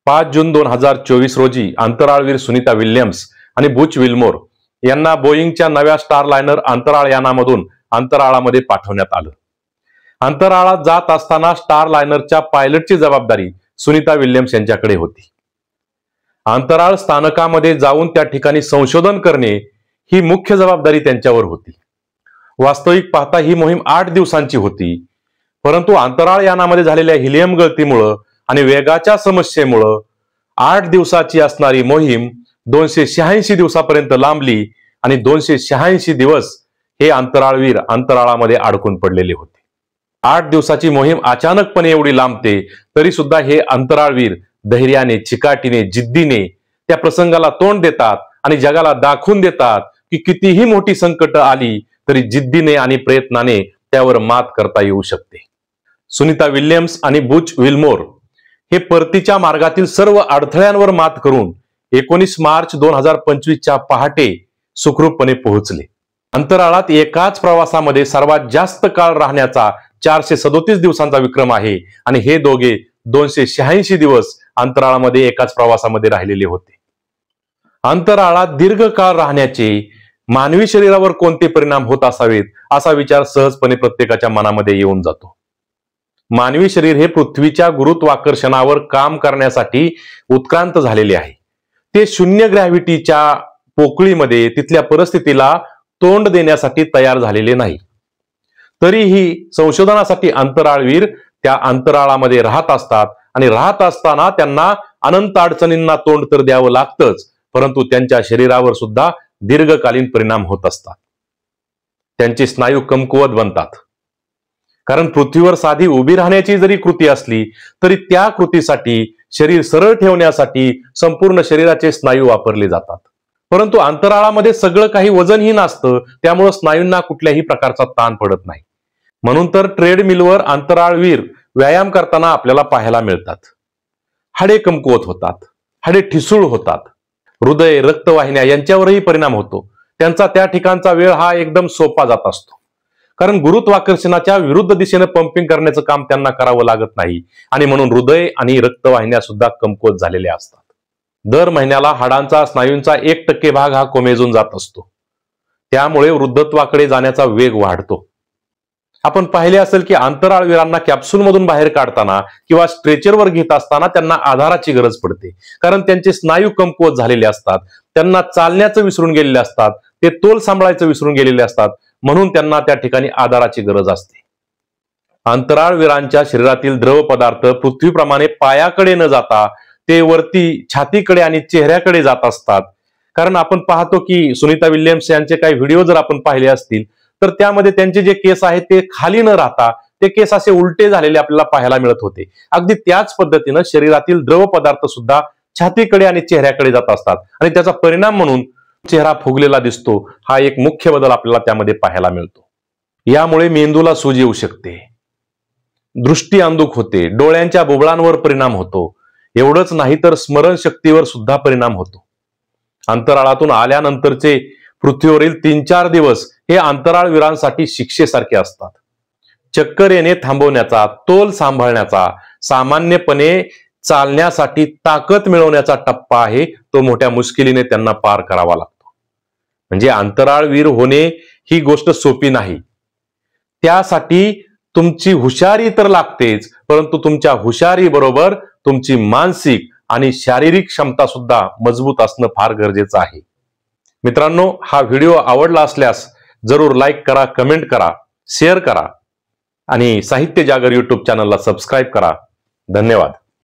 5 जून 2024 रोजी अंतराळवीर सुनीता विल्यम्स आणि Butch Wilmore यांना बोईंगच्या नव्या स्टारलायनर अंतराळ यानामधून अंतराळामध्ये पाठवण्यात आलं। अंतराळात जात असताना स्टारलायनरच्या पायलटची जबाबदारी सुनीता विल्यम्स यांच्याकडे होती। अंतराळ स्थानकामध्ये जाऊन त्या ठिकाणी संशोधन करणे ही मुख्य जबाबदारी त्यांच्यावर होती। वास्तविक पाहता ही मोहीम 8 दिवसांची होती, परंतु अंतराळ यानामध्ये झालेल्या हिलियम गळतीमुळे आणि वेगाच्या समस्येमुळे 8 दिवसाची असणारी मोहीम 286 दिवसापर्यंत लांबली आणि 286 दिवस हे अंतराळवीर अंतराळामध्ये अडकून पडलेले होते। 8 दिवसाची मोहीम अचानकपणे एवढी लांबते तरी सुद्धा हे अंतराळवीर धैर्याने, चिकाटीने, जिद्दीने त्या प्रसंगाला तोंड देतात आणि जगाला दाखवून देतात की कितीही मोठी संकट आली तरी जिद्दीने आणि प्रयत्नाने त्यावर मात करता येऊ शकते। सुनीता विल्यम्स आणि बुच विल्मोर हे परतीच्या मार्गातील सर्व अडथळ्यांवर मात करून 19 मार्च 2025 पहाटे सुखरूपपणे पोहोचले। अंतराळात एकाच प्रवासामध्ये सर्वात जास्त काळ राहण्याचा 437 दिवसांचा विक्रम आहे आणि हे दोघे 286 दिवस अंतराळामध्ये एकाच प्रवासामध्ये राहिलेले होते। अंतराळात दीर्घ काळ राहण्याचे मानवी शरीरावर कोणते परिणाम होत असावेत असा विचार सहजपणे प्रत्येकाच्या मनामध्ये येऊन जातो। मानवी शरीर हे पृथ्वीच्या गुरुत्वाकर्षणावर काम करण्यासाठी उत्क्रांत झालेले आहे। ते शून्य ग्रॅव्हिटीच्या पोकळीमध्ये तिथल्या परिस्थितीला तोंड देण्यासाठी तयार झालेले नाही। तरीही संशोधनासाठी अंतराळवीर त्या अंतराळामध्ये राहत असतात आणि राहत असताना त्यांना अनंत अडचणींना तोंड तर द्यावं लागतंच, परंतु त्यांच्या शरीरावर सुद्धा दीर्घकालीन परिणाम होत असतात। त्यांचे स्नायू कमकुवत बनतात, कारण पृथ्वीवर साधी उभी राहण्याची जरी कृती असली तरी त्या कृतीसाठी शरीर सरळ ठेवण्यासाठी संपूर्ण शरीराचे स्नायू वापरले जातात। परंतु अंतराळामध्ये सगळं काही वजनहीन असतं, त्यामुळे स्नायूंना कुठल्याही प्रकारचा ताण पडत नाही। म्हणून तर ट्रेडमिलवर अंतराळवीर व्यायाम करताना आपल्याला पाहायला मिळतात। हाडे कमकुवत होतात, हाडे ठिसूळ होतात, हृदय, रक्तवाहिन्या यांच्यावरही परिणाम होतो। त्यांचा त्या ठिकाणचा वेळ हा एकदम सोपा जात असतो, कारण गुरुत्वाकर्षणाच्या विरुद्ध दिशेने पंपिंग करण्याचं काम त्यांना करावं लागत नाही आणि म्हणून हृदय आणि रक्तवाहिन्या सुद्धा कमकुवत झालेल्या असतात। दर महिन्याला हाडांचा, स्नायूंचा 1% भाग हा कोमेजून जात असतो, त्यामुळे वृद्धत्वाकडे जाण्याचा वेग वाढतो। आपण पाहिले असेल की अंतराळवीरांना कॅप्सूलमधून बाहेर काढताना किंवा स्ट्रेचरवर घेत असताना त्यांना आधाराची गरज पडते, कारण त्यांचे स्नायू कमकुवत झालेले असतात, त्यांना चालण्याचं विसरून गेलेले असतात, ते तोल सांभाळायचं विसरून गेलेले असतात, म्हणून त्यांना त्या ठिकाणी आधाराची गरज असते। अंतराळवीरांच्या शरीरातील द्रव पदार्थ पृथ्वीप्रमाणे पायाकडे न जाता ते वरती छातीकडे आणि चेहऱ्याकडे जात असतात। कारण आपण पाहतो की सुनीता विल्यम्स यांचे काही व्हिडिओ जर आपण पाहिले असतील तर त्यामध्ये त्यांचे जे केस आहेत ते खाली न राहता ते केस असे उलटे झालेले आपल्याला पाहायला मिळत होते। अगदी त्याच पद्धतीने शरीरातील द्रव पदार्थ सुद्धा छातीकडे आणि चेहऱ्याकडे जात असतात आणि त्याचा परिणाम म्हणून चेहरा फुगलेला दिसतो। हा एक मुख्य बदल आपल्याला त्यामध्ये पाहायला मिळतो। यामुळे मेंदूला सूज येऊ शकते, दृष्टी अंधुक होते, डोळ्यांच्या बुबुळांवर परिणाम होतो। एवढंच नाही तर स्मरणशक्तीवर सुद्धा परिणाम होतो। अंतराळातून आल्यानंतरचे पृथ्वीवरील 3-4 दिवस हे अंतराळवीरांसाठी शिक्षेसारखे असतात। चक्कर येणे थांबवण्याचा, तोल सांभाळण्याचा, सामान्यपणे चालण्यासाठी ताकद मिळवण्याचा टप्पा आहे तो मोठ्या मुश्किलीने त्यांना पार करावा लागतो। म्हणजे अंतराळवीर होणे ही गोष्ट सोपी नाही। त्यासाठी तुमची हुशारी तर लागतेच, परंतु तुमच्या हुशारी बरोबर तुमची मानसिक आणि शारीरिक क्षमता सुद्धा मजबूत असणं फार गरजेचं आहे। मित्रांनो, हा व्हिडिओ आवडला असल्यास जरूर लाईक करा, कमेंट करा, शेअर करा आणि साहित्य जागर YouTube चॅनलला सबस्क्राईब करा। धन्यवाद।